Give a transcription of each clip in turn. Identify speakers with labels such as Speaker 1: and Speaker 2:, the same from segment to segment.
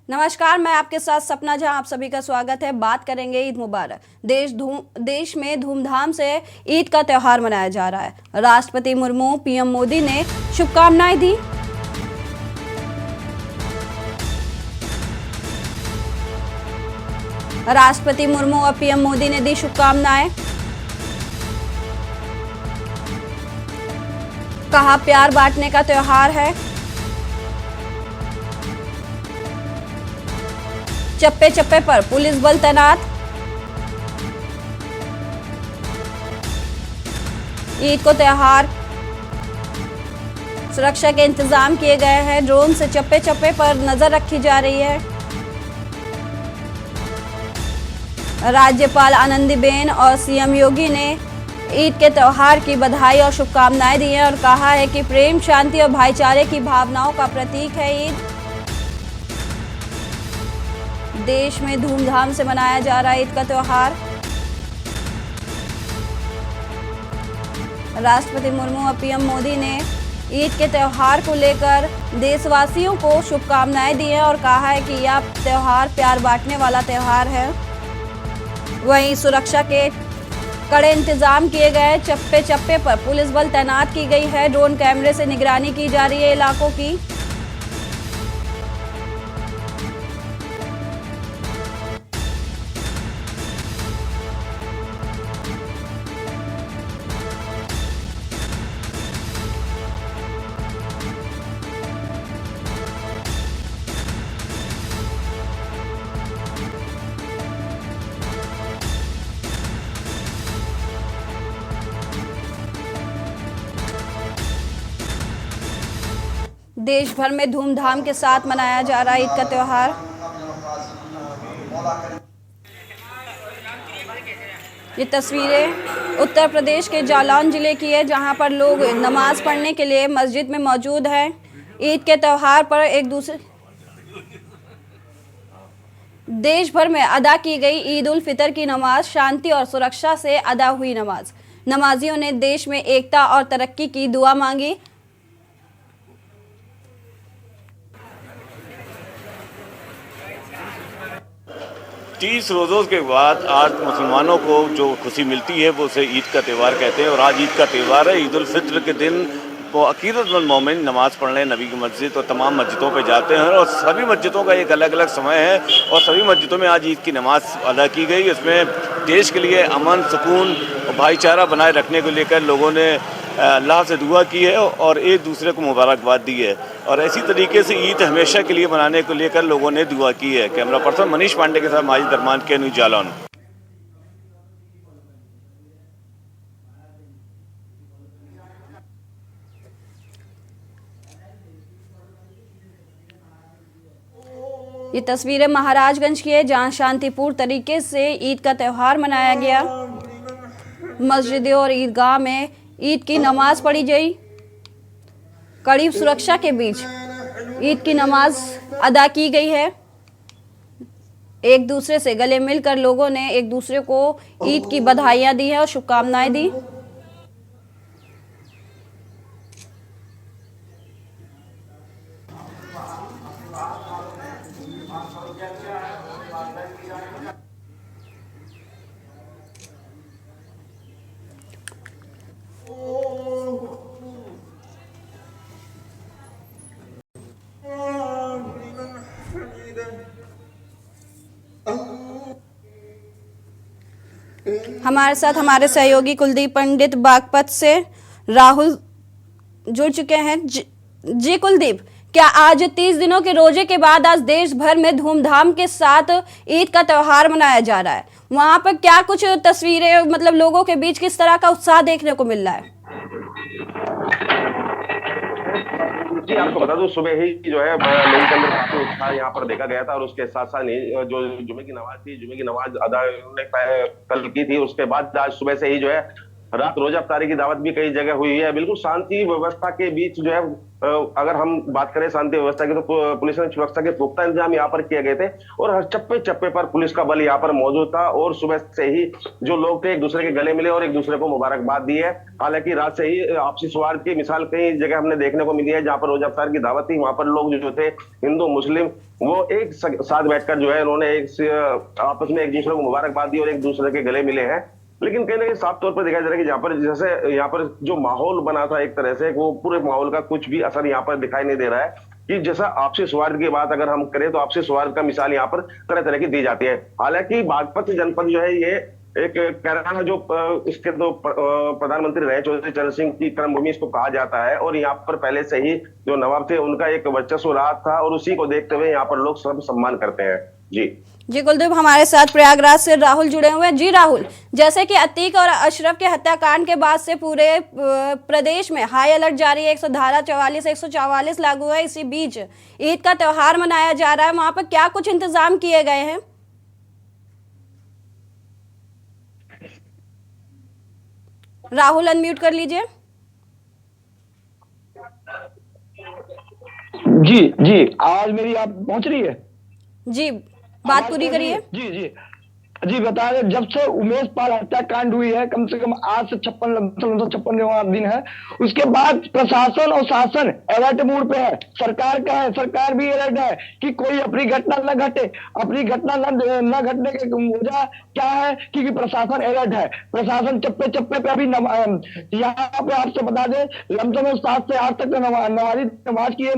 Speaker 1: नमस्कार, मैं आपके साथ सपना झा। आप सभी का स्वागत है। बात करेंगे ईद मुबारक। देश में धूमधाम से ईद का त्यौहार मनाया जा रहा है। राष्ट्रपति मुर्मू, पीएम मोदी ने शुभकामनाएं दी। राष्ट्रपति मुर्मू और पीएम मोदी ने दी शुभकामनाएं। कहा प्यार बांटने का त्यौहार है। चप्पे चप्पे पर पुलिस बल तैनात। ईद को त्यौहार सुरक्षा के इंतजाम किए गए हैं। ड्रोन से चप्पे चप्पे पर नजर रखी जा रही है। राज्यपाल आनंदीबेन और सीएम योगी ने ईद के त्यौहार की बधाई और शुभकामनाएं दी हैं और कहा है कि प्रेम, शांति और भाईचारे की भावनाओं का प्रतीक है ईद। देश में धूमधाम से मनाया जा रहा है ईद का त्यौहार। राष्ट्रपति मुर्मू और पीएम मोदी ने ईद के त्यौहार को लेकर देशवासियों को शुभकामनाएं दी हैं और कहा है कि यह त्यौहार प्यार बांटने वाला त्यौहार है। वहीं सुरक्षा के कड़े इंतजाम किए गए। चप्पे चप्पे पर पुलिस बल तैनात की गई है। ड्रोन कैमरे से निगरानी की जा रही है इलाकों की। देश भर में धूमधाम के साथ मनाया जा रहा है ईद का त्यौहार। ये तस्वीरें उत्तर प्रदेश के जालौन जिले की है, जहां पर लोग नमाज पढ़ने के लिए मस्जिद में मौजूद हैं। ईद के त्यौहार पर एक दूसरे देश भर में अदा की गई ईद उल फितर की नमाज शांति और सुरक्षा से अदा हुई नमाज। नमाजियों ने देश में एकता और तरक्की की दुआ मांगी।
Speaker 2: 30 रोज़ों के बाद आज मुसलमानों को जो खुशी मिलती है वो उसे ईद का त्यौहार कहते हैं। और आज ईद का त्यौहार है। ईद उल फित्र के दिन वो अकीदतमंद मोमिन नमाज़ पढ़ने नबी की मस्जिद और तमाम मस्जिदों पे जाते हैं और सभी मस्जिदों का एक अलग अलग समय है और सभी मस्जिदों में आज ईद की नमाज़ अदा की गई। इसमें देश के लिए अमन, सुकून और भाईचारा बनाए रखने को लेकर लोगों ने अल्लाह से दुआ की है और एक दूसरे को मुबारकबाद दी है। और इसी तरीके से ईद हमेशा के लिए मनाने को लेकर लोगों ने दुआ की है। कैमरा पर्सन मनीष पांडे के साथ माजिद अरमान के न्यूज़ जालौन।
Speaker 1: ये तस्वीरें महाराजगंज की है, जहां शांतिपूर्ण तरीके से ईद का त्यौहार मनाया गया। मस्जिदों और ईदगाह में ईद की नमाज पढ़ी गई। कड़ी सुरक्षा के बीच ईद की नमाज अदा की गई है। एक दूसरे से गले मिलकर लोगों ने एक दूसरे को ईद की बधाइयां दी है और शुभकामनाएं दी। हमारे साथ हमारे सहयोगी कुलदीप पंडित बागपत से राहुल जुड़ चुके हैं। जी कुलदीप, क्या आज 30 दिनों के रोजे के बाद आज देश भर में धूमधाम के साथ ईद का त्यौहार मनाया जा रहा है? वहां पर क्या कुछ तस्वीरें, मतलब लोगों के बीच किस तरह का उत्साह देखने को मिल रहा है?
Speaker 3: जी, आपको बता दूं, सुबह ही जो है लोगों के अंदर काफी उत्साह यहाँ पर देखा गया था और उसके साथ साथ नहीं, जो जुमे की नमाज थी, जुमे की नमाज अदा उन्होंने कल की थी। उसके बाद आज सुबह से ही जो है रात रोजा अफ्तारी की दावत भी कई जगह हुई है। बिल्कुल शांति व्यवस्था के बीच जो है, अगर हम बात करें शांति व्यवस्था की, तो पुलिस ने सुरक्षा के पुख्ता इंतजाम यहाँ पर किए गए थे और हर चप्पे चप्पे पर पुलिस का बल यहाँ पर मौजूद था। और सुबह से ही जो लोग थे एक दूसरे के गले मिले और एक दूसरे को मुबारकबाद दी है। हालांकि रात से ही आपसी सौहार्द की मिसाल कई जगह हमने देखने को मिली है। जहां पर रोजा अफ्तार की दावत थी, वहां पर लोग जो थे हिंदू मुस्लिम, वो एक साथ बैठकर जो है उन्होंने एक आपस में एक दूसरे को मुबारकबाद दी और एक दूसरे के गले मिले हैं। लेकिन कहीं ना कहीं साफ तौर पर देखा जा रहा है कि जहाँ पर जैसे यहाँ पर जो माहौल बना था एक तरह से, वो पूरे माहौल का कुछ भी असर यहाँ पर दिखाई नहीं दे रहा है। कि जैसा आपसी सौहार्द की बात अगर हम करें तो आपसी सौहार्द का मिसाल यहाँ पर तरह तरह की दी जाती है। हालांकि बागपत जनपद जो है ये एक कह रहा है, जो इसके तो प्रधानमंत्री रहे चौधरी चरण सिंह की कर्मभूमि इसको कहा जाता है। और यहाँ पर पहले से ही जो नवाब थे उनका एक वर्चस्व रहा था और उसी को देखते हुए यहाँ पर लोग सब सम्मान करते हैं। जी
Speaker 1: कुलदीप, हमारे साथ प्रयागराज से राहुल जुड़े हुए हैं। जी राहुल, जैसे कि अतीक और अशरफ के हत्याकांड के बाद से पूरे प्रदेश में हाई अलर्ट जारी है, 144 144 लागू है। इसी बीच ईद का त्योहार मनाया जा रहा है, वहां पर क्या कुछ इंतजाम किए गए हैं? राहुल अनम्यूट कर लीजिए।
Speaker 4: जी जी, आवाज मेरी आप पहुंच रही है?
Speaker 1: जी, बात पूरी करिए।
Speaker 4: जी जी जी, बता रहे, जब से उमेश पाल हत्याकांड हुई है, कम से कम आज से 56वां दिन है, उसके बाद प्रशासन और शासन अलर्ट मोड पे है। सरकार का है, सरकार भी अलर्ट है कि कोई अपनी घटना न घटे। अपनी घटना न घटने की वजह क्या है? क्योंकि प्रशासन अलर्ट है। प्रशासन चप्पे चप्पे पे अभी यहाँ पे आपसे बता दें, लमसम में 7 से 8 तक नमाज की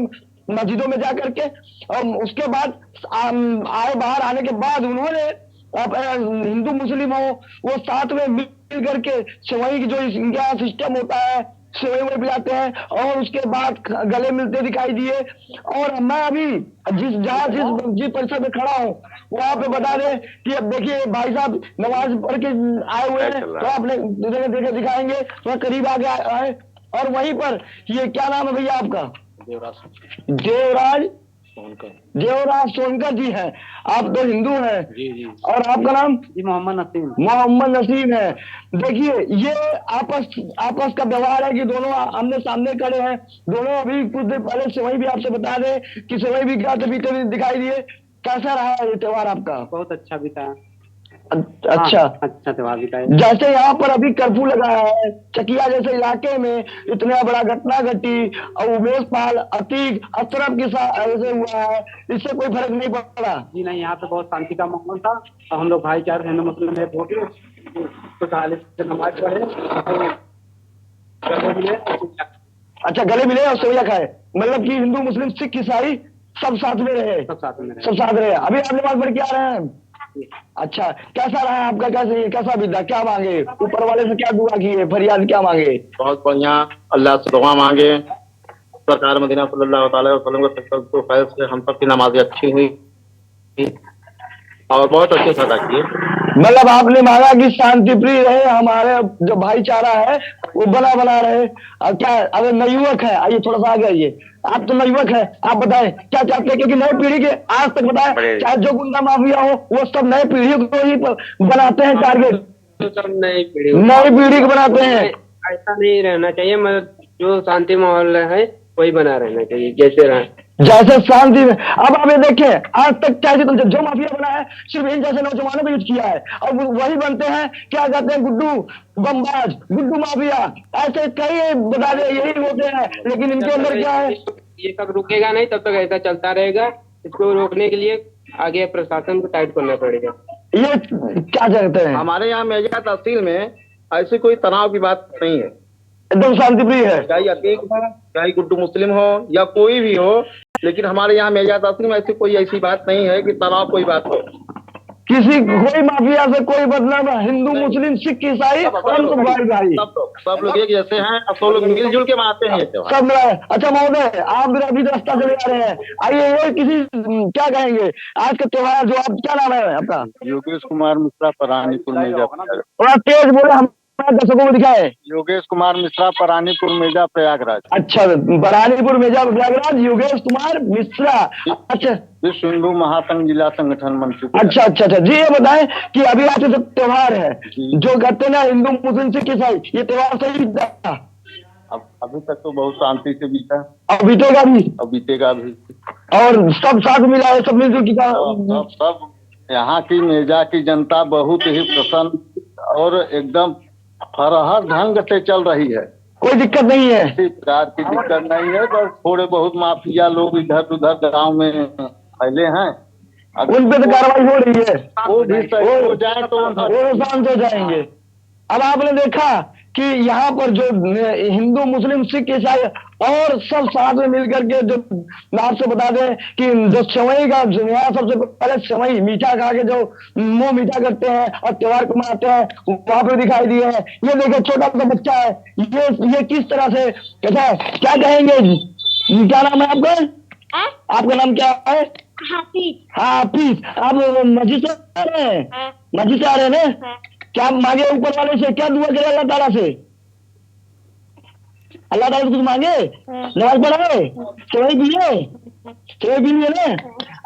Speaker 4: मस्जिदों में जाकर के, और उसके बाद आए बाहर आने के बाद उन्होंने हिंदू मुस्लिम हो वो साथ में मिल करके सेवई की जो इनका सिस्टम होता है, सेवई में पिलाते हैं और उसके बाद गले मिलते दिखाई दिए। और मैं अभी जिस परिसर में खड़ा हूँ वहां पे बता दें कि अब देखिए भाई साहब नमाज पढ़ के आए हुए हैं, तो आपने देखे दिखाएंगे, तो करीब आगे आए। और वहीं पर ये क्या नाम है भैया आपका? देवराज सोनकर जी हैं। आप तो हिंदू हैं। जी। और आपका नाम? जी मोहम्मद नसीम है। देखिए ये आपस का व्यवहार है कि दोनों आमने सामने खड़े हैं। दोनों अभी कुछ देर पहले सेवई भी आपसे बता दें कि सेवई भी बीते दिखाई दिए। कैसा रहा ये त्योहार आपका?
Speaker 5: बहुत अच्छा बीता।
Speaker 4: अच्छा
Speaker 5: त्योहार बीता।
Speaker 4: जैसे यहाँ पर अभी कर्फ्यू लगा है, चकिया जैसे इलाके में इतना बड़ा घटना घटी और उमेश पाल अतीक अशरफ के साथ ऐसे हुआ है, इससे कोई फर्क नहीं पड़ा?
Speaker 5: जी नहीं, यहाँ पे बहुत शांति का माहौल था और हम लोग भाईचारे हिंदू मुस्लिम एक हो गए, तो नमाज पढ़े,
Speaker 4: अच्छा गले मिले और सोया खाए, मतलब कि हिंदू मुस्लिम सिख ईसाई सब साथ में रहे।
Speaker 5: सब साथ में रहे।
Speaker 4: अभी आप नमाज पढ़ के आ रहे हैं? अच्छा, कैसा रहा आपका? कैसा बीता? क्या मांगे ऊपर वाले से? क्या दुआ की है? फरियाद क्या मांगे?
Speaker 6: बहुत बढ़िया, अल्लाह से दुआ मांगे। सरकार मदीना सल्लल्लाहु अलैहि वसल्लम के फैज़ से हम सब की नमाजें अच्छी हुई और बहुत अच्छे से अदा किए।
Speaker 4: मतलब आपने मांगा कि शांति प्रिय रहे, हमारे जो भाईचारा है वो बना रहे। और क्या अगर नवयुवक है, आइए थोड़ा सा आगे आइए, आप तो नवयुवक है, आप बताएं क्या चाहते हैं? क्योंकि नई पीढ़ी के आज तक बताएं, चाहे जो गुंडा माफिया हो वो सब नई पीढ़ी को ही बनाते हैं टारगेट,
Speaker 5: सब नई
Speaker 4: पीढ़ी को बनाते हैं।
Speaker 5: ऐसा नहीं रहना चाहिए, मतलब जो शांति माहौल है वही बना रहना चाहिए, जैसे
Speaker 4: शांति में। अब आप ये देखें, आज तक चाहे जो माफिया बना है सिर्फ इन जैसे नौजवानों को यूज किया है, और वही बनते हैं, क्या कहते हैं, गुड्डू बमबाज, गुड्डू माफिया, ऐसे कई बता दे यही होते हैं। लेकिन इनके अंदर क्या है?
Speaker 5: ये सब रुकेगा नहीं, तब तक ऐसा चलता रहेगा। इसको रोकने के लिए आगे प्रशासन को टाइट करना पड़ेगा।
Speaker 4: ये क्या कहते हैं?
Speaker 6: हमारे यहाँ मेजा तहसील में ऐसी कोई तनाव की बात नहीं है,
Speaker 4: एकदम शांति प्रिय है।
Speaker 6: चाहे अतीक हो, चाहे गुड्डू मुस्लिम हो या कोई भी हो, लेकिन हमारे यहाँ मेजा तहसील में ऐसी बात नहीं है कि तनाव कोई बात हो।
Speaker 4: कोई माफिया से कोई बदनाम, हिंदू मुस्लिम सिख ईसाई
Speaker 6: सब लोग एक जैसे हैं, अब सब लोग मिलजुल के मनाते हैं
Speaker 4: सब। अच्छा महोदय, आप भी अभी रास्ता चले आ रहे हैं, आइए ये किसी क्या कहेंगे आज का त्योहार? जो आप क्या नाम है आपका?
Speaker 7: योगेश कुमार मिश्रा, परानीपुर में।
Speaker 4: थोड़ा तेज बोले, हम दर्शकों को दिखाए।
Speaker 6: योगेश कुमार मिश्रा, परानीपुर मेजा, प्रयागराज।
Speaker 4: अच्छा, बरानीपुर मेजा प्रयागराज, योगेश कुमार मिश्रा। अच्छा,
Speaker 6: विश्व हिंदू महासंघ जिला संगठन मंत्री।
Speaker 4: अच्छा अच्छा अच्छा जी, ये बताएं कि अभी आपके जो त्योहार है, जो कहते हैं ना हिंदू मुस्लिम सिख ईसाई, ये त्योहार सही बीता?
Speaker 6: अब अभी तक तो बहुत शांति से बीता।
Speaker 4: अब बीतेगा भी?
Speaker 6: अब बीतेगा भी।
Speaker 4: और सब साथ मिला है, सब मिलजुल की
Speaker 6: सब यहाँ की मेजा की जनता बहुत ही प्रसन्न और एकदम फरहर ढंग से चल रही है।
Speaker 4: कोई दिक्कत नहीं है?
Speaker 6: किसी प्रकार की दिक्कत नहीं है, बस थोड़े बहुत माफिया लोग इधर उधर गांव में फैले हैं,
Speaker 4: उन पे तो कार्रवाई हो रही है।
Speaker 6: वो भी सही हो जाए तो
Speaker 4: वो शांत हो जाएंगे। अब आपने देखा कि यहाँ पर जो हिंदू मुस्लिम सिख ईसाई और सब साथ में मिलकर के, जो आपसे बता दें कि जो सेवई का यहाँ सबसे पहले सेवई मीठा खा के जो मुंह मीठा करते हैं और त्योहार को मनाते हैं, वहां पर दिखाई दिए हैं। ये देखो छोटा सा बच्चा है, ये किस तरह से कैसा है, क्या कहेंगे? क्या नाम है आपका? आपका नाम क्या है? हाफिज। आप मस्जिद से आ रहे हैं? मस्जिद से आ रहे हैं ना? क्या मांगे ऊपर वाले से? क्या दुआ करे अल्लाह ताला से? अल्लाह ताला से कुछ मांगे? नमाज पढ़े? सेवई पिए? सेवई पी लिए ना?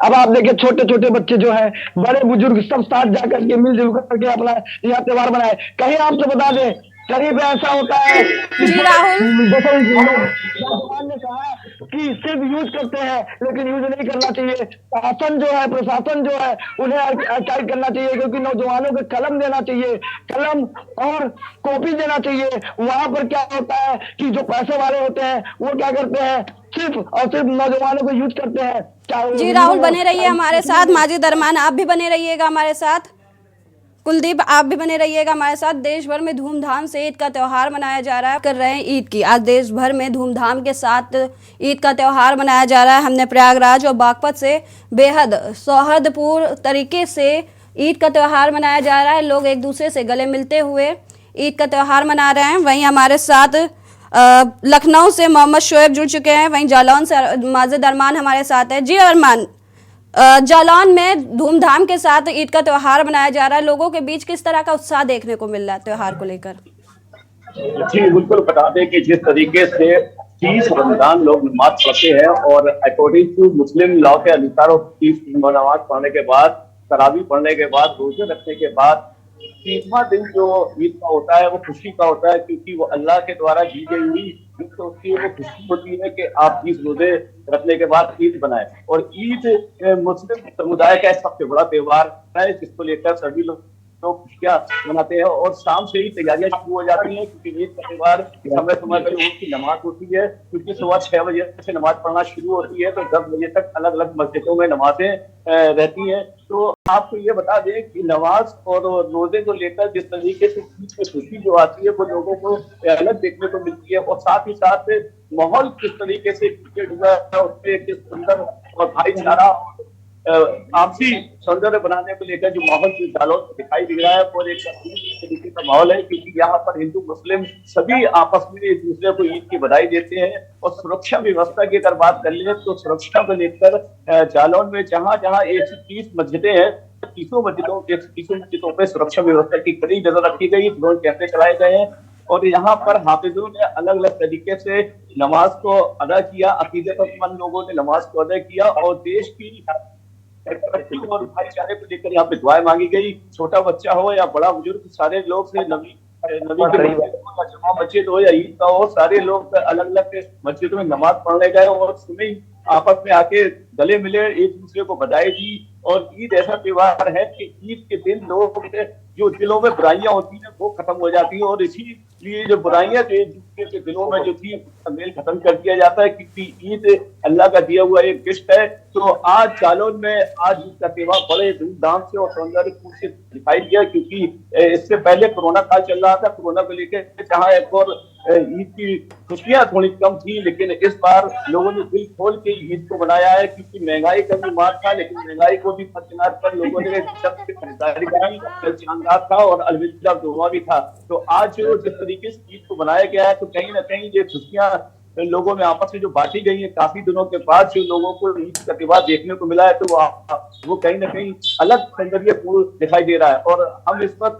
Speaker 4: अब आप देखिए छोटे छोटे बच्चे जो है, बड़े बुजुर्ग सब साथ जाकर के मिलजुल करके अपना यह त्योहार बनाए। कहीं आपसे बता दें, करीब ऐसा होता है
Speaker 1: जी राहुल।
Speaker 4: भगवान ने कहा कि सिर्फ यूज करते हैं लेकिन यूज नहीं करना चाहिए। शासन जो है, प्रशासन जो है, उन्हें टाइट करना चाहिए, क्योंकि नौजवानों को कलम देना चाहिए, कलम और कॉपी देना चाहिए। वहां पर क्या होता है कि जो पैसे वाले होते हैं वो क्या करते हैं, सिर्फ और सिर्फ नौजवानों को यूज करते हैं।
Speaker 1: जी राहुल, बने रहिए हमारे साथ। माजिद अरमान, आप भी बने रहिएगा हमारे साथ। कुलदीप, आप भी बने रहिएगा हमारे साथ। देश भर में धूमधाम से ईद का त्यौहार मनाया जा रहा है। कर रहे हैं ईद की, आज देश भर में धूमधाम के साथ ईद का त्यौहार मनाया जा रहा है। हमने प्रयागराज और बागपत से बेहद सौहार्दपूर्ण तरीके से ईद का त्यौहार मनाया जा रहा है। लोग एक दूसरे से गले मिलते हुए ईद का त्यौहार मना रहे हैं। वहीं हमारे साथ लखनऊ से मोहम्मद शोएब जुड़ चुके हैं, वहीं जालौन से माजिद अरमान हमारे साथ है। जी अरमान, जालौन में धूमधाम के साथ ईद का त्यौहार मनाया जा रहा है। लोगों के बीच किस तरह का उत्साह देखने को मिल रहा है त्यौहार को लेकर?
Speaker 7: जी बिल्कुल, बता दें कि जिस तरीके से 30 रमजान लोग नमाज पढ़ते हैं और अकॉर्डिंग टू मुस्लिम लॉ के अनुसार 30 नमाज पढ़ने के बाद, तरावी पढ़ने के बाद, रोजे रखने के बाद 30वां दिन जो ईद का होता है वो खुशी का होता है, क्योंकि वो अल्लाह के द्वारा दी गई हुई तो उसकी वो खुशी होती है कि आप 30 रोजे रखने के बाद ईद बनाए। और ईद मुस्लिम समुदाय का सबसे बड़ा त्योहार है, जिसको लेकर सभी लोग खुशियां मनाते हैं और शाम से ही तैयारियां शुरू हो जाती हैं, क्योंकि ईद का त्योहार समय समय पर लोगों की नमाज होती है, क्योंकि सुबह 6 बजे से नमाज पढ़ना शुरू होती है तो 10 बजे तक अलग अलग मस्जिदों में नमाजें रहती हैं। तो आपको ये बता दें कि नमाज और रोजे को लेकर जिस तरीके से ईद की खुशी जो आती है वो लोगों को अलग देखने को मिलती है, और साथ ही साथ माहौल किस तरीके से क्रिकेट हुआ है उसपे किस सुंदर और भाईचारा आपसी सौंदर्य बनाने को लेकर जो माहौल जालौन में दिखाई दे रहा है वो एक तरीके का माहौल है, क्योंकि यहाँ पर हिंदू मुस्लिम सभी आपस में एक दूसरे को ईद की बधाई देते हैं। और सुरक्षा व्यवस्था की अगर बात कर ले तो सुरक्षा को लेकर जालौन में जहाँ जहाँ 130 मस्जिदें हैं, 30 मस्जिदों पे सुरक्षा व्यवस्था की कड़ी नजर रखी गई, ड्रोन कैमरे चलाए गए हैं और यहाँ पर हाफिजों ने अलग अलग तरीके से नमाज को अदा किया, अकीदतमंद लोगों ने नमाज को अदा किया और देश की और भाईचारे को लेकर यहाँ पे दुआएं मांगी गई। छोटा बच्चा हो या बड़ा बुजुर्ग, सारे लोग से नबी के जमा मस्जिद हो या ईद का हो, सारे लोग अलग अलग मस्जिदों में नमाज पढ़ने गए और सुबह आपस में आके गले मिले, एक दूसरे को बधाई दी। और ईद ऐसा त्योहार है कि ईद के दिन लोग जो दिलों में बुराइयां होती हैं वो खत्म हो जाती है, और इसीलिए जो बुराइयां जो एक दूसरे के दिलों में जो थी मेल खत्म कर दिया जाता है, क्योंकि ईद अल्लाह का दिया हुआ एक गिफ्ट है। तो आज जालौन में आज ईद का त्योहार बड़े धूमधाम से और सौंदर्यपूर्ण से दिखाई दिया, क्योंकि इससे पहले कोरोना काल चल रहा था। कोरोना को लेकर जहाँ एक और ईद की खुशियां थोड़ी कम थी, लेकिन इस बार लोगों ने दिल खोल के ईद को मनाया है, क्योंकि महंगाई का भी मार था, लेकिन महंगाई को भी फर्जनार कर लोगों ने खरीदारी करी, शानदार था और अलविदा दुआ भी था। तो आज जिस तरीके से ईद को मनाया गया है तो कहीं ना कहीं ये खुशियां लोगों में आपस में जो बांटी गई है, काफी दिनों के बाद जो लोगों को ईद का त्योहार देखने को मिला है, तो वो कहीं ना कहीं अलग सौंदर्य पूर्ण दिखाई दे रहा है। और हम इस वक्त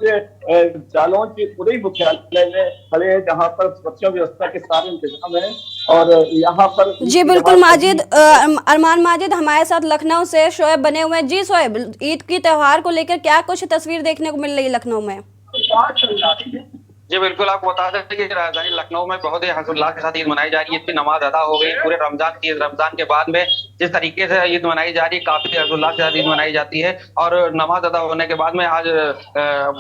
Speaker 7: जालौन के पूरे मुख्यालय में खड़े हैं, जहाँ पर सुरक्षा व्यवस्था के सारे इंतजाम है। और यहाँ पर
Speaker 1: जी बिल्कुल माजिद, अरमान माजिद हमारे साथ लखनऊ से शोएब बने हुए हैं। जी शोएब, ईद की त्योहार को लेकर क्या कुछ तस्वीर देखने को मिल रही है लखनऊ में?
Speaker 5: जी बिल्कुल, आपको बता दें कि राजधानी लखनऊ में बहुत ही हर्षोल्लास के साथ ईद मनाई जा रही है। ईद की नमाज अदा हो गई। पूरे रमजान के बाद में जिस तरीके से ईद मनाई जा रही है, काफी हर्षोल्लास के साथ ईद मनाई जाती है। और नमाज अदा होने के बाद में आज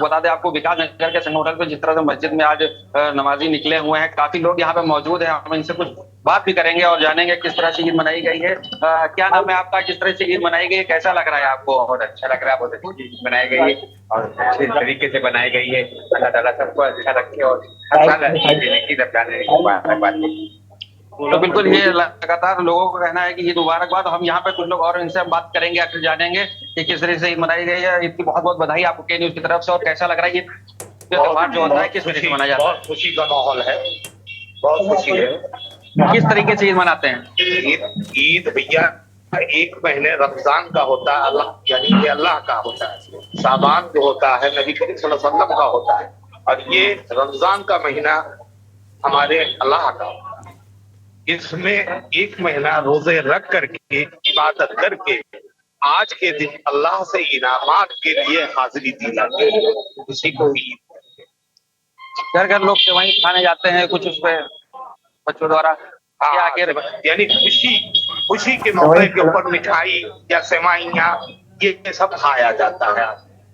Speaker 5: बता दें आपको, विकास नगर के संघ होटल पे जिस तरह से मस्जिद में आज नमाजी निकले हुए हैं, काफी लोग यहाँ पे मौजूद हैं। हम इनसे कुछ बात भी करेंगे और जानेंगे किस तरह से ईद मनाई गई है। क्या नाम है आपका? किस तरह से ईद मनाई गई है, कैसा लग रहा है आपको?
Speaker 8: बहुत अच्छा लग रहा है, बहुत अच्छी ईद मनाई गई है और अच्छे तरीके से बनाई गई है। अल्लाह ताला सबको अच्छा रखे और हर साल ईद देने की रमजान मुबारकबाद।
Speaker 5: तो बिल्कुल, ये लगातार लोगों का कहना है कि ईद मुबारकबाद। हम यहाँ पे कुछ लोग और इनसे बात करेंगे, आखिर जानेंगे कि किस तरह से ईद मनाई गई है। ईद की बहुत बहुत बधाई आपको के न्यूज की तरफ से। और कैसा लग रहा है ये त्योहार जो होता है, किस तरह से मनाया जाता है?
Speaker 8: बहुत खुशी का माहौल है, बहुत खुशी है।
Speaker 5: किस तरीके से ईद मनाते हैं?
Speaker 8: ईद भैया एक महीने रमजान का होता है, अल्लाह यानी कि अल्लाह का होता है। सामान जो होता है नबी करीम सल्लल्लाहु अलैहि वसल्लम का होता है, और ये रमजान का महीना हमारे अल्लाह का। इसमें एक महीना रोजे रख करके इबादत करके आज के दिन अल्लाह से इनामात के लिए हाजिरी दी जाती है। उसी को ईद।
Speaker 5: घर घर लोग वहीं खाने जाते हैं, कुछ उस पे बच्चों द्वारा
Speaker 8: यानी खुशी के मौके के ऊपर मिठाई या सेवाइयाँ ये सब खाया जाता है।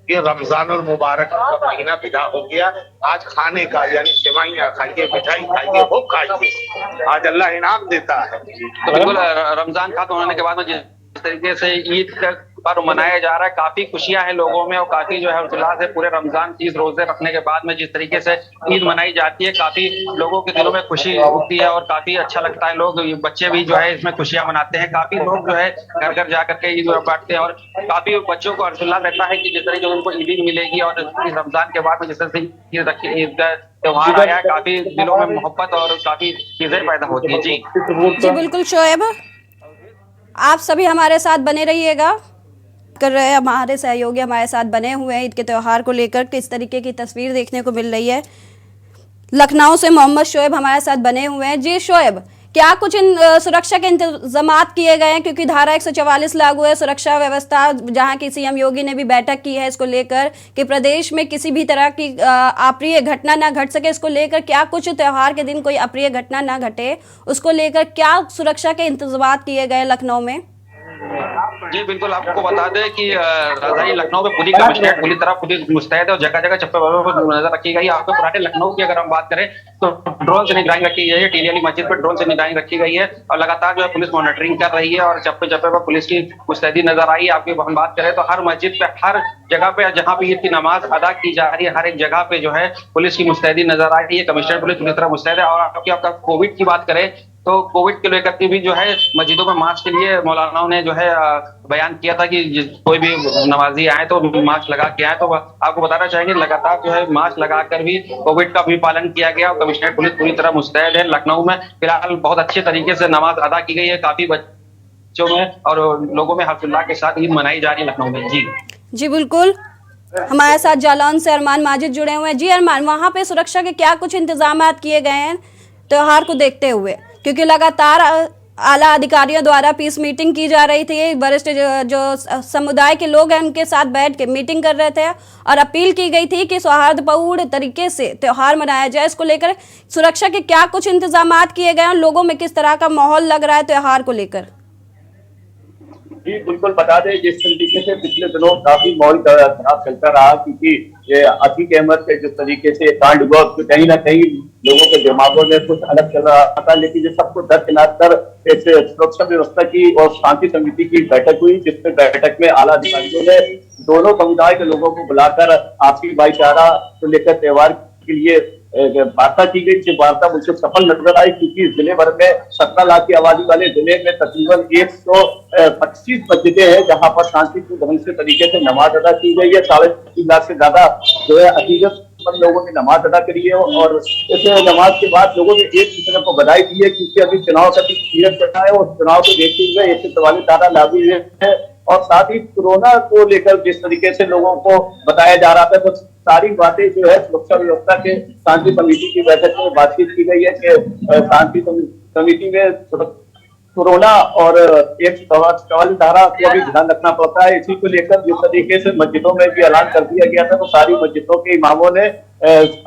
Speaker 8: ये रमजान और मुबारक का महीना विदा हो गया। आज खाने का यानी सेवाइयाँ खाइए, मिठाई खाइए, वो खाइए, आज अल्लाह इनाम देता है।
Speaker 5: तो बिल्कुल, रमजान खत्म होने के बाद में जिस तरीके से ईद का पर्व मनाया जा रहा है, काफी खुशियां हैं लोगों में और काफी जो है उल्लास है। पूरे रमजान 30 रोजे रखने के बाद में जिस तरीके से ईद मनाई जाती है, काफी लोगों के दिलों में खुशी उठती है और काफी अच्छा लगता है। लोग, बच्चे भी जो है इसमें खुशियां मनाते हैं। काफी लोग जो है घर घर जा करके ईद बांटते हैं और काफी बच्चों को हर्षोल्लास रहता है कि जिस तरीके से उनको ईद मिलेगी। और इस रमजान के बाद में जिस तरह से ईद का त्योहार आया, काफी दिलों में मोहब्बत और काफी चीजें पैदा होती है।
Speaker 1: जी बिल्कुल शोएब, आप सभी हमारे साथ बने रहिएगा। कर रहे हैं हमारे सहयोगी हमारे साथ बने हुए हैं। ईद के त्यौहार को लेकर किस तरीके की तस्वीर देखने को मिल रही है, लखनऊ से मोहम्मद शोएब हमारे साथ बने हुए हैं। जी शोएब, क्या कुछ सुरक्षा के इंतजामात किए गए हैं, क्योंकि धारा 144 लागू है, सुरक्षा व्यवस्था, जहां की सीएम योगी ने भी बैठक की है इसको लेकर कि प्रदेश में किसी भी तरह की अप्रिय घटना ना घट सके। इसको लेकर क्या कुछ त्योहार के दिन कोई अप्रिय घटना ना घटे, उसको लेकर क्या सुरक्षा के इंतजामात किए गए लखनऊ में?
Speaker 5: जी बिल्कुल, आपको बता दें कि राजधानी लखनऊ में पूरी कमिश्नरेट पूरी तरह पुलिस मुस्तैद है और जगह जगह चप्पे पर नजर रखी गई है। आपको पुराने लखनऊ की अगर हम बात करें तो ड्रोन से निगरानी रखी गई है। टीली वाली मस्जिद पर ड्रोन से निगरानी रखी गई है और लगातार जो है पुलिस मॉनिटरिंग कर रही है और चप्पे चप्पे पर पुलिस की मुस्तैदी नजर आई है। आपकी हम बात करें तो हर मस्जिद पे, हर जगह पे जहाँ पे ईद की नमाज अदा की जा रही है, हर एक जगह पे जो है पुलिस की मुस्तैदी नजर आ रही है। कमिश्नरेट पुलिस पूरी तरह मुस्तैद है। और आपका कोविड की बात करें तो कोविड के लेकर के भी जो है मस्जिदों में मास्क के लिए मौलानाओं ने जो है बयान किया था कि कोई भी नमाजी आए तो मास्क लगा के आए। तो आपको बताना चाहेंगे लगातार जो है मास्क लगाकर भी कोविड का भी पालन किया गया और कमिश्नरेट पुलिस पूरी तरह मुस्तैद है। लखनऊ में फिलहाल बहुत अच्छे तरीके से नमाज अदा की गई है, काफी बच्चों में और लोगों में हर्षोल्लास के साथ ईद मनाई जा रही है लखनऊ में। जी
Speaker 1: बिल्कुल, हमारे साथ जालौन से अरमान माजिद जुड़े हुए हैं। जी अरमान, वहाँ पे सुरक्षा के क्या कुछ इंतजाम किए गए हैं त्योहार को देखते हुए, क्योंकि लगातार आला अधिकारियों द्वारा पीस मीटिंग की जा रही थी, वरिष्ठ जो समुदाय के लोग हैं उनके साथ बैठ के मीटिंग कर रहे थे और अपील की गई थी कि सौहार्दपूर्ण तरीके से त्यौहार मनाया जाए। इसको लेकर सुरक्षा के क्या कुछ इंतजाम किए गए हैं, लोगों में किस तरह का माहौल लग रहा है त्यौहार को लेकर?
Speaker 7: जी बिल्कुल, बता दें जिस तरीके से पिछले दिनों काफी माहौल खराब चलता रहा, क्योंकि ये अतीक अहमद के जिस तरीके से कांड हुआ तो कहीं ना कहीं लोगों के दिमागों में कुछ अलग चल रहा था। लेकिन ये सबको दरकिनार कर इस सुरक्षा व्यवस्था की और शांति समिति की बैठक हुई, जिसमें बैठक में आला अधिकारियों ने दोनों समुदाय के लोगों को बुलाकर आपसी भाईचारा को लेकर त्योहार के लिए वार्ता की गई। जो वार्ता मुझे सफल नजर आई, क्योंकि जिले भर में 17 लाख की आबादी वाले जिले में तकरीबन 125 मस्जिदें हैं जहां पर शांतिपूर्ण ढंग से तरीके से नमाज अदा की गई है। 3.5 लाख से ज्यादा जो है अकीदत 55 लोगों ने नमाज अदा करी है और इस नमाज के बाद लोगों ने एक दूसरे को बधाई दी है, क्योंकि अभी चुनाव का भी पीरियड चल रहा है और चुनाव को देखते हुए 144 धारा लागू हुई है। और साथ ही कोरोना को लेकर जिस तरीके से लोगों को बताया जा रहा था, तो सारी बातें जो है सुरक्षा व्यवस्था के शांति समिति की बैठक में बातचीत की गई है कि शांति समिति में कोरोना और 144 धारा को भी ध्यान रखना पड़ता है। इसी को लेकर जिस तरीके से मस्जिदों में भी ऐलान कर दिया गया था, तो सारी मस्जिदों के इमामों ने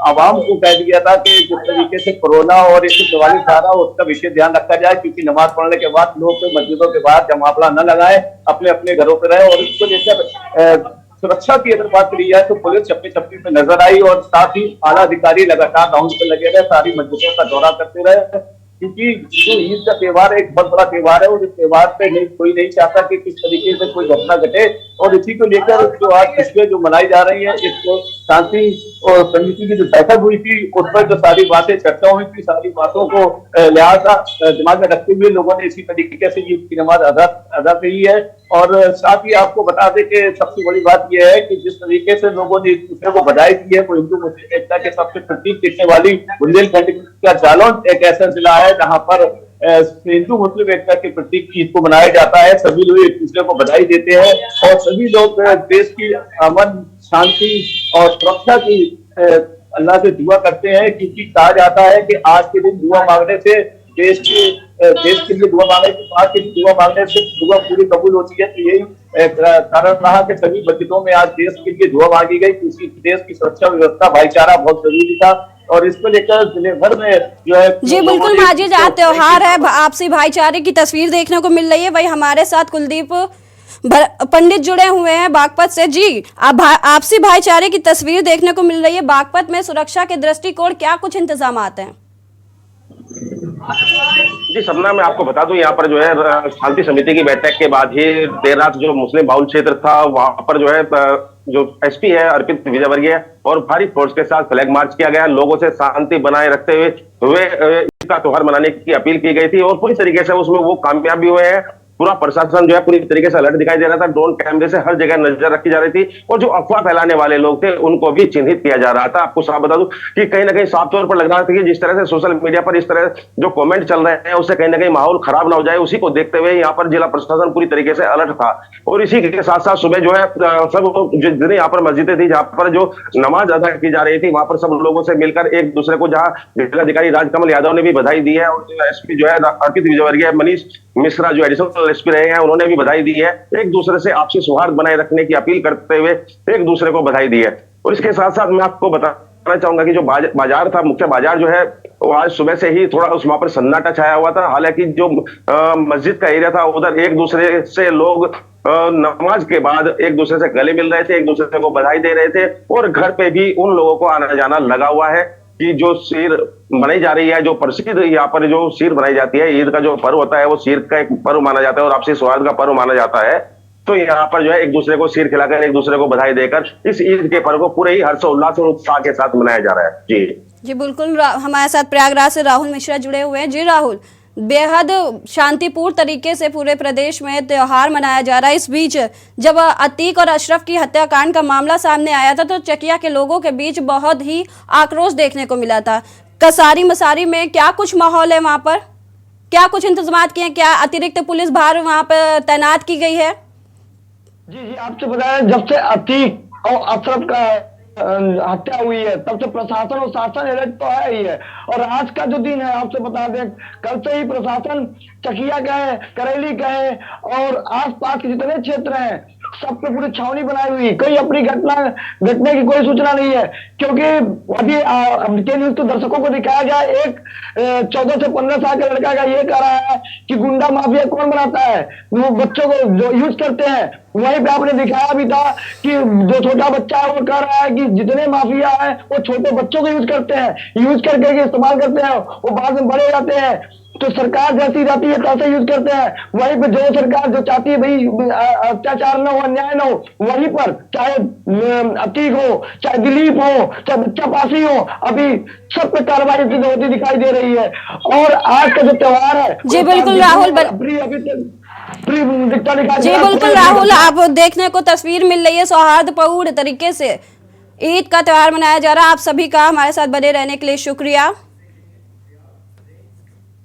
Speaker 7: आवाम को कह दिया था कि जिस तरीके से कोरोना और 144 धारा उसका विशेष ध्यान रखा जाए, क्योंकि नमाज पढ़ने के बाद लोग मस्जिदों के बाहर जमावड़ा न लगाए, अपने अपने घरों पर रहे। और इसको लेकर सुरक्षा की अगर बात करी जाए तो पुलिस चप्पे चप्पे पे नजर आई और साथ ही आला अधिकारी लगातार राउंड पे लगे रहे, सारी मस्जिदों का दौरा करते रहे, क्योंकि जो ईद का त्योहार एक बहुत बड़ा त्योहार है और इस त्योहार पे कोई नहीं चाहता कि किस तरीके से कोई घटना घटे। और इसी को लेकर जो आज खुशियां जो मनाई जा रही है, इसको शांति और समिति की जो बैठक हुई थी उस पर जो सारी बातें चर्चा हुई थी, सारी बातों को लिहाजा दिमाग में रखते हुए लोगों ने इसी तरीके से ईद की नमाज अदा की है। और साथ ही आपको बता दें कि सबसे बड़ी बात यह है कि जिस तरीके से लोगों ने एक दूसरे को बधाई दी है, वो हिंदू मुस्लिम एकता के सबसे प्रतीक दिखने वाली बुंदेलखंड का जालौन एक ऐसा जिला है जहां पर हिंदू मुस्लिम एकता के प्रतीक ईद को मनाया जाता है। सभी लोग एक दूसरे को बधाई देते हैं और सभी लोग देश की अमन शांति और सुरक्षा की अल्लाह से दुआ करते हैं, क्योंकि कहा जाता है कि आज के दिन दुआ मांगने से देश के लिए दुआ मांगने के बाद के दुआ मांगने से दुआ पूरी कबूल होती है। तो यही कारण रहा कि सभी मस्जिदों में आज देश के लिए दुआ मांगी गई, क्योंकि देश की सुरक्षा व्यवस्था भाईचारा बहुत जरूरी था। और इसको लेकर जिले भर में जो है
Speaker 1: जी बिल्कुल माजिद, आज त्योहार है, आपसी भाईचारे की तस्वीर देखने को मिल रही है। वही हमारे साथ कुलदीप पंडित जुड़े हुए हैं बागपत से। जी, आपसी भाईचारे की तस्वीर देखने को मिल रही है। बागपत में सुरक्षा के दृष्टिकोण क्या कुछ इंतजाम हैं?
Speaker 3: जी सपना, मैं आपको बता दूं, यहाँ पर जो है शांति समिति की बैठक के बाद ही देर रात जो मुस्लिम बाहुल क्षेत्र था वहां पर जो है जो एसपी है अर्पित विजयवर्गीय और भारी फोर्स के साथ फ्लैग मार्च किया गया। लोगों से शांति बनाए रखते हुए इसका त्योहार मनाने की अपील की गई थी और पूरी तरीके से उसमें वो कामयाब भी हुए हैं। पूरा प्रशासन जो है पूरी तरीके से अलर्ट दिखाई दे रहा था, ड्रोन कैमरे से हर जगह नजर रखी जा रही थी और जो अफवाह फैलाने वाले लोग थे उनको भी चिन्हित किया जा रहा था। आपको साफ बता दूं कि कहीं ना कहीं साफ तौर पर लग रहा था कि जिस तरह से सोशल मीडिया पर इस तरह जो कमेंट चल रहे हैं उससे कहीं ना कहीं माहौल खराब ना हो जाए, उसी को देखते हुए यहाँ पर जिला प्रशासन पूरी तरीके से अलर्ट था। और इसी के साथ साथ सुबह जो है सब जितनी यहाँ पर मस्जिदें थी जहाँ पर जो नमाज अदा की जा रही थी वहां पर सब लोगों से मिलकर एक दूसरे को, जहाँ जिलाधिकारी राजकमल यादव ने भी बधाई दी है और एसपी जो है अर्पित विजयवर्गीय मनीष मिश्रा जो एडिशनल एसपी रहे हैं उन्होंने भी बधाई दी है। एक दूसरे से आपसी सौहार्द बनाए रखने की अपील करते हुए एक दूसरे को बधाई दी है। और इसके साथ साथ मैं आपको बताना चाहूंगा कि जो बाजार था, मुख्य बाजार जो है वो आज सुबह से ही थोड़ा वहां पर सन्नाटा छाया हुआ था। हालांकि जो मस्जिद का एरिया था उधर एक दूसरे से लोग नमाज के बाद एक दूसरे से गले मिल रहे थे, एक दूसरे को बधाई दे रहे थे और घर पे भी उन लोगों को आना जाना लगा हुआ है कि जो शीर बनाई जा रही है, जो प्रसिद्ध यहाँ पर जो शीर बनाई जाती है, ईद का जो पर्व होता है वो शीर का एक पर्व माना जाता है और आपसी सौहार्द का पर्व माना जाता है। तो यहाँ पर जो है एक दूसरे को शीर खिलाकर एक दूसरे को बधाई देकर इस ईद के पर्व को पूरे ही हर्षोल्लास और उत्साह के साथ मनाया जा रहा है। जी
Speaker 1: बिल्कुल, हमारे साथ प्रयागराज से राहुल मिश्रा जुड़े हुए हैं। जी राहुल, बेहद शांतिपूर्ण तरीके से पूरे प्रदेश में त्योहार मनाया जा रहा है। इस बीच जब अतीक और अशरफ की हत्याकांड का मामला सामने आया था तो चकिया के लोगों के बीच बहुत ही आक्रोश देखने को मिला था। कसारी मसारी में क्या कुछ माहौल है, वहां पर क्या कुछ इंतजाम किए हैं, क्या अतिरिक्त पुलिस भार वहां पर तैनात की गई है?
Speaker 4: जी आपसे बताया, जब से अतीक और अशरफ का हत्या हुई है तब से प्रशासन और शासन अलर्ट तो है ही है। और आज का जो दिन है आपसे बता दें, कल से ही प्रशासन चकिया का है, करेली का है और आसपास के जितने क्षेत्र हैं सब पे पूरी छावनी बनाई हुई। कोई अपनी घटने की कोई सूचना नहीं है, क्योंकि अभी के न्यूज तो दर्शकों को दिखाया गया, एक 14 से 15 साल का लड़का का ये कह रहा है कि गुंडा माफिया कौन बनाता है, वो बच्चों को जो यूज करते हैं। वहीं पे आपने दिखाया भी था कि जो छोटा बच्चा है वो कह रहा है कि जितने माफिया है वो छोटे बच्चों को यूज करते हैं, यूज करके इस्तेमाल करते हैं, वो बाद में बड़े जाते हैं। तो सरकार जैसी जाती है तैसे यूज करते हैं। वहीं पे जो सरकार जो चाहती है भाई अत्याचार न हो, अन्याय न हो, वहीं पर चाहे अतीक हो, चाहे दिलीप हो, चाहे बच्चा पासी हो, अभी सब पे कार्रवाई होती दिखाई दे रही है। और आज का जो त्योहार है
Speaker 1: जी बिल्कुल राहुल, जी बिल्कुल राहुल, आप देखने को तस्वीर मिल रही है सौहार्दपूर्ण तरीके से ईद का त्यौहार मनाया जा रहा है। आप सभी का हमारे साथ बने रहने के लिए शुक्रिया।